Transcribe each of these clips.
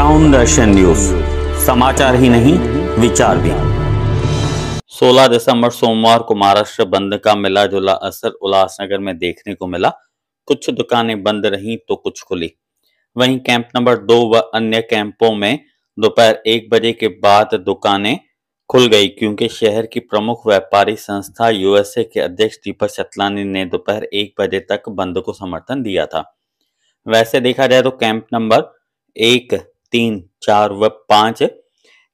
Town दर्शन news, समाचार ही नहीं विचार भी। 16 दिसंबर सोमवार को महाराष्ट्र बंद का मिला जुला असर उल्लासनगर में देखने को मिला। कुछ दुकानें बंद रहीं तो कुछ खुली। वहीं कैंप नंबर 2 व अन्य कैंपों में दोपहर 1 बजे के बाद दुकानें खुल गई, क्योंकि शहर की प्रमुख व्यापारी संस्था यूएसए के अध्यक्ष दीपक चतलानी ने दोपहर 1 बजे तक बंद को समर्थन दिया था। वैसे देखा जाए तो कैंप नंबर 1, 3, 4 व 5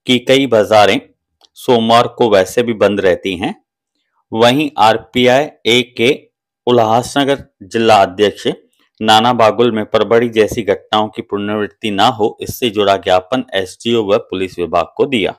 की कई बाजारें सोमवार को वैसे भी बंद रहती हैं। वहीं आरपीआई ए के उल्लासनगर जिला अध्यक्ष नाना बागुल में परबड़ी जैसी घटनाओं की पुनरावृत्ति न हो, इससे जुड़ा ज्ञापन एसडीओ व पुलिस विभाग को दिया।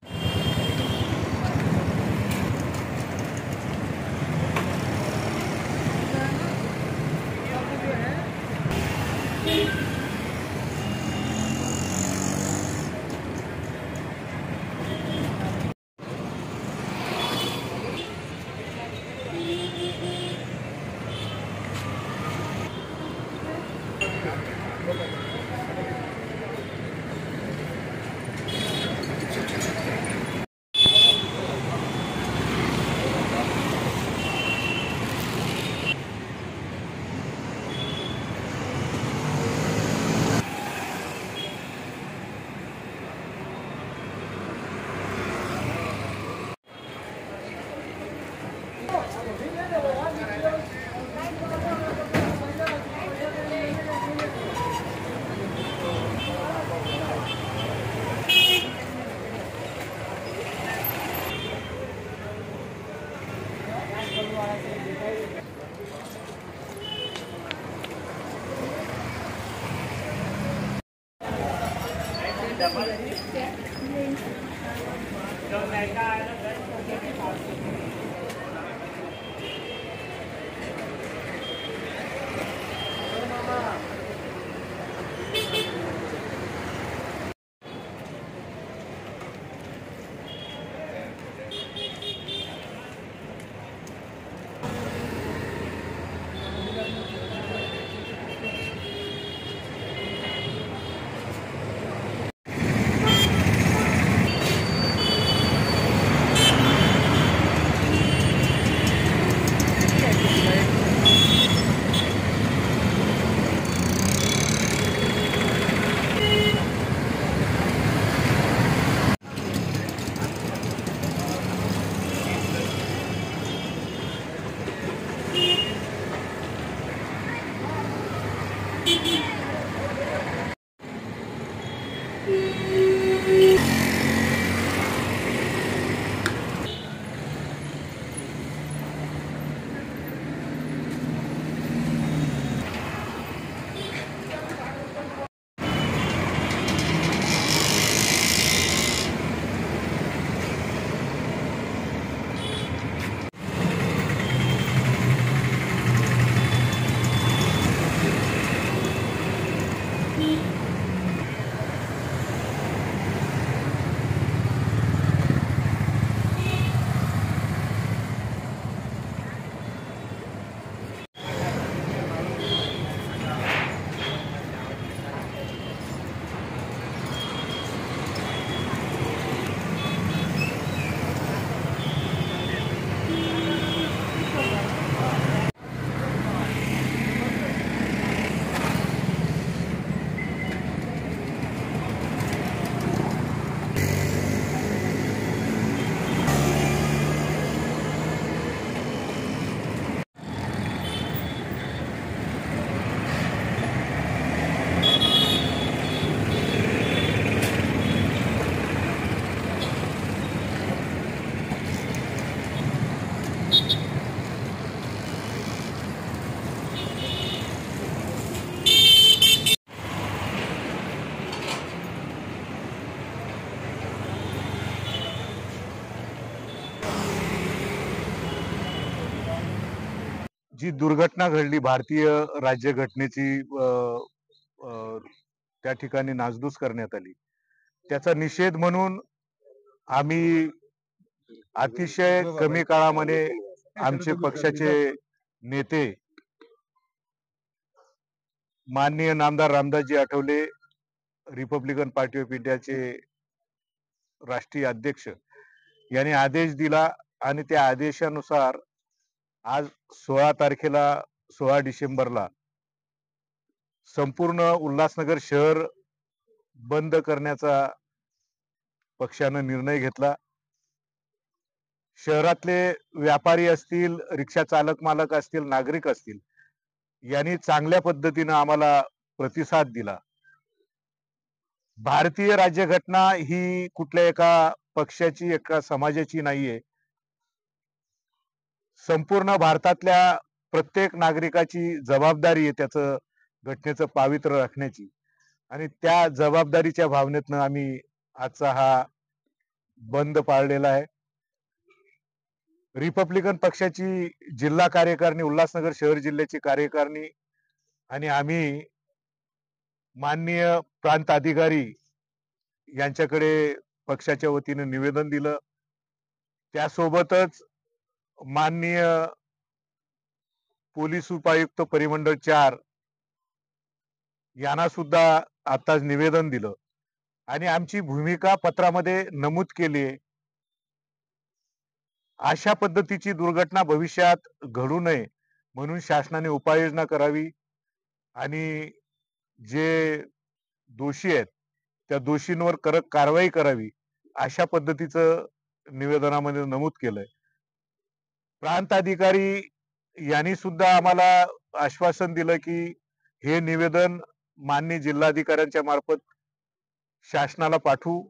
जी दुर्घटना घडली भारतीय राज्यघटनेची त्या ठिकाणी नासधूस करण्यात आली, त्याचा निषेध म्हणून आम्ही अतिशय कमी काळामध्ये आमचे पक्षाचे नेते माननीय नामदार Ramdasji Athawale Republican party of इंडियाचे राष्ट्रीय अध्यक्ष यांनी आदेश दिला आणि त्या आदेशानुसार आज 16 डिसेंबरला संपूर्ण उल्हासनगर शहर बंद करण्याचा पक्षानं निर्णय घेतला. शहरातले व्यापारी असतील, रिक्षा चालक मालक असतील, नागरिक असतील, यांनी चांगल्या पद्धतीने आम्हाला प्रतिसाद दिला. भारतीय राज्यघटना ही कुठल्या एका पक्षाची, एका समाजाची नाहीये. संपूर्ण भारतातल्या प्रत्येक नागरिकाची जबाबदारी आहे त्याचं घटनेचं पावित्र्य राखण्याची, आणि त्या जबाबदारीच्या भावनेतनं आम्ही आजचा हा बंद पाळलेला आहे. रिपब्लिकन पक्षाची जिल्हा कार्यकारिणी, उल्हासनगर शहर जिल्ह्याची कार्यकारिणी आणि आम्ही माननीय प्रांत अधिकारी यांच्याकडे पक्षाच्या वतीने निवेदन दिलं. त्यासोबतच माननीय पोलीस उपायुक्त परिमंडळ 4 यांना सुद्धा आताच निवेदन दिलं आणि आमची भूमिका पत्रामध्ये नमूद केली आहे. अशा पद्धतीची दुर्घटना भविष्यात घडू नये म्हणून शासनाने उपाययोजना करावी आणि जे दोषी आहेत त्या दोषींवर कडक कारवाई करावी, अशा पद्धतीचं निवेदनामध्ये नमूद केलंय. प्रांत अधिकारी यांनी सुद्धा आम्हाला आश्वासन दिलं की हे निवेदन माननीय जिल्हाधिकाऱ्यांच्या मार्फत शासनाला पाठवू.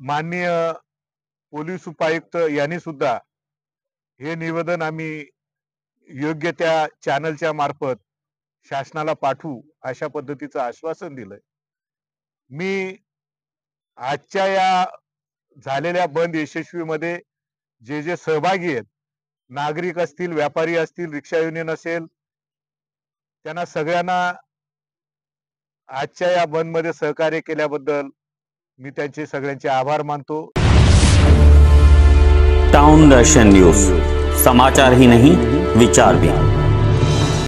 माननीय पोलीस उपायुक्त यांनी सुद्धा हे निवेदन आम्ही योग्य त्या चॅनलच्या मार्फत शासनाला पाठवू, अशा पद्धतीचं आश्वासन दिलंय. मी आजच्या या झालेल्या बंद यशस्वीमध्ये जे जे सहभागी आहेत, नागरिक असतील, व्यापारी असतील, रिक्षा युनियन असेल, त्यांना सगळ्यांना आजच्या या बंद मध्ये सहकार्य केल्याबद्दल मी त्यांचे सगळ्यांचे आभार मानतो. टाउन दर्शन न्यूज, समाचार ही नहीं विचार भी.